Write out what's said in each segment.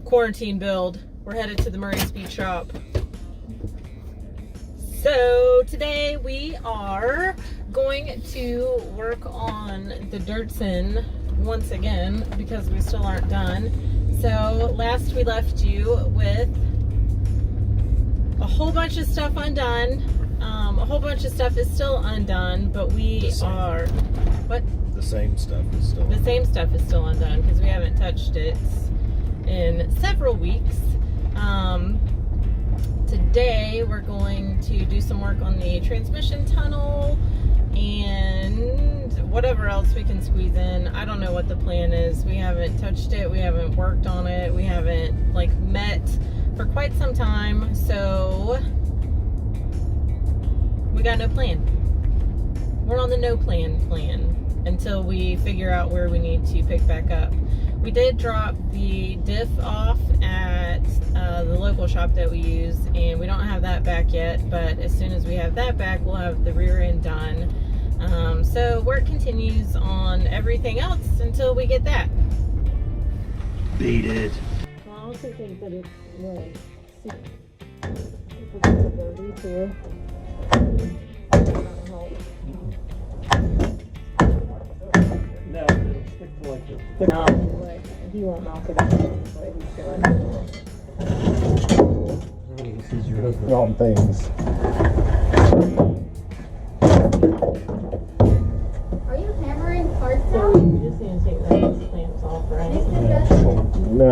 quarantine build. We're headed to the Murray Speed Shop. So today we are going to work on the Datsun once again because we still aren't done. So last we left you with a whole bunch of stuff undone. A whole bunch of stuff is still undone, but we are... What? The same stuff is still undone. The same stuff is still undone because we haven't touched it in several weeks. Today we're going to do some work on the transmission tunnel and whatever else we can squeeze in. I don't know what the plan is. We haven't touched it. We haven't worked on it. We haven't met for quite some time. So we got no plan. We're on the no plan until we figure out where we need to pick back up. We did drop the diff off at the local shop that we use, and we don't have that back yet, but as soon as we have that back, we'll have the rear end done. So work continues on everything else until we get that. Beat it. Well, I also think that it's really super dirty too. No, it'll stick to like this. No, he won't knock it out. That's what he's doing. This is your wrong things. Are you hammering parts So out? you just need to take those clamps off, right? No,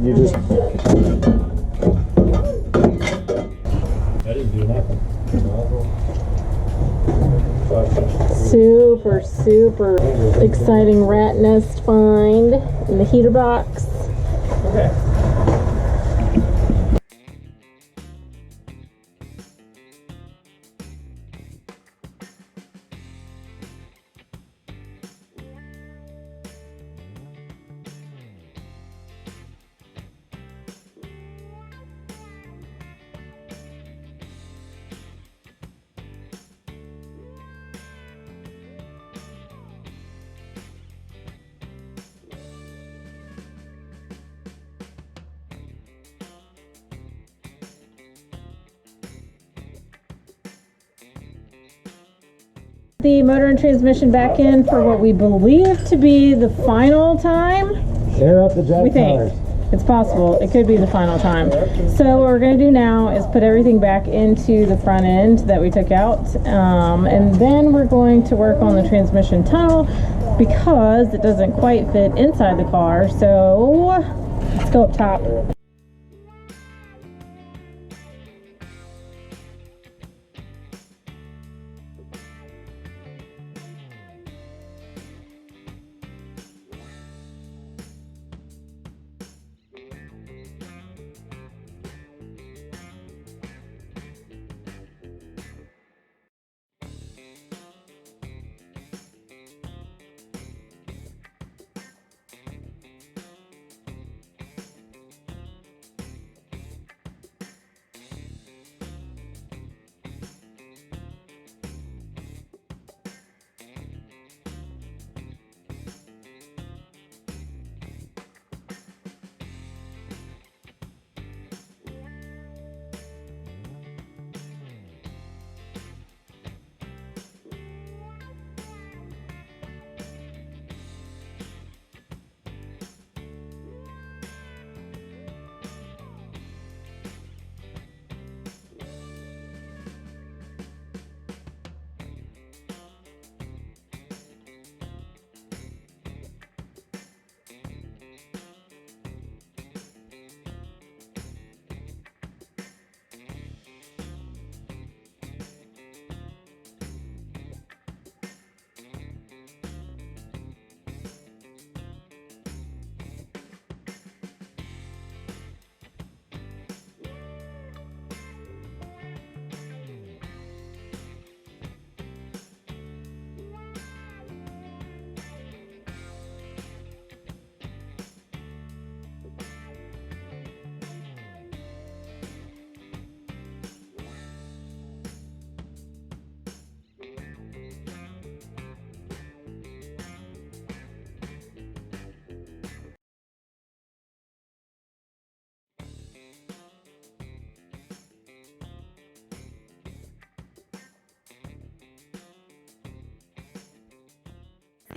you just... I didn't do nothing. Super exciting rat nest find in the heater box. Okay. The motor and transmission back in for what we believe to be the final time. Air up the jack We think. tires. It's possible. It could be the final time. So what we're going to do now is put everything back into the front end that we took out. And then we're going to work on the transmission tunnel because it doesn't quite fit inside the car. So let's go up top.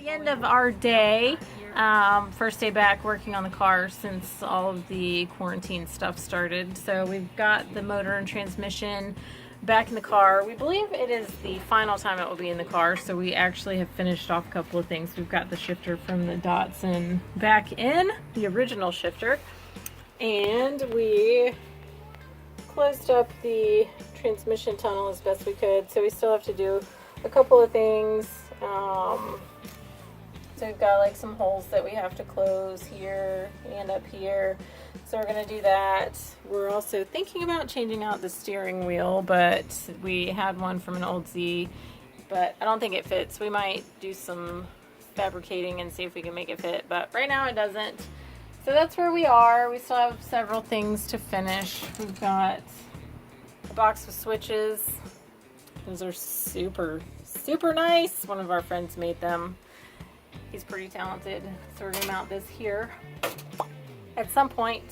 the end of our day. First day back working on the car since all of the quarantine stuff started. So we've got the motor and transmission back in the car. We believe it is the final time it will be in the car, so we actually have finished off a couple of things. We've got the shifter from the Datsun back in, the original shifter, and we closed up the transmission tunnel as best we could, so we still have to do a couple of things. So we've got like some holes that we have to close here and up here. So we're going to do that. We're also thinking about changing out the steering wheel, but we had one from an old Z, but I don't think it fits. We might do some fabricating and see if we can make it fit, but right now it doesn't. So that's where we are. We still have several things to finish. We've got a box with switches. Those are super, super nice. One of our friends made them. He's pretty talented. So we're gonna mount this here at some point.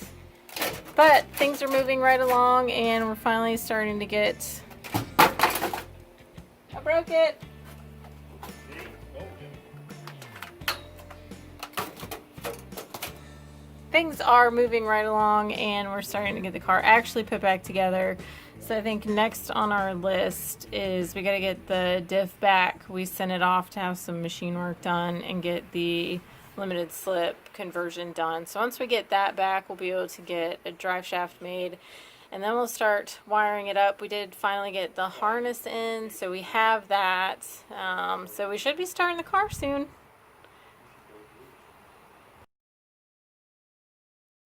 But things are moving right along and we're finally starting to get... I broke it! Things are moving right along and we're starting to get the car actually put back together. So I think next on our list is we got to get the diff back. We sent it off to have some machine work done and get the limited slip conversion done. So once we get that back, we'll be able to get a drive shaft made and then we'll start wiring it up. We did finally get the harness in, so we have that. So we should be starting the car soon.